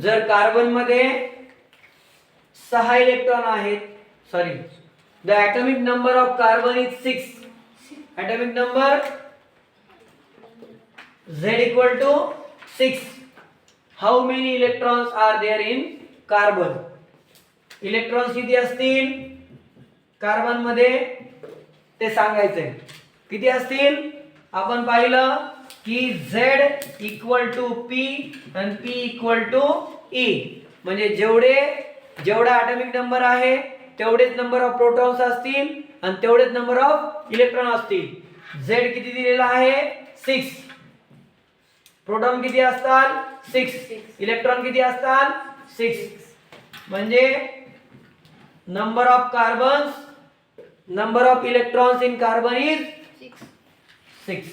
जर कार्बन मध्ये 6 इलेक्ट्रॉन आहेत, sorry, the atomic number of carbon is 6. Atomic number Z equal to 6. How many electrons are there in carbon? Electrons किती असतील carbon मध्ये ते सांगायचंय. किती असतील? आपण पाहिलं की Z इक्वल टू P आणि P इक्वल टू E, म्हणजे जेवढा ॲटॉमिक नंबर आहे तेवढेच नंबर ऑफ प्रोटॉन्स असतील आणि तेवढेच नंबर ऑफ इलेक्ट्रॉन असतील. Z किती दिलेला आहे? 6. प्रोटॉन किती असतात? 6. इलेक्ट्रॉन किती असतात? 6. म्हणजे number of carbons, number of electrons in carbon is 6.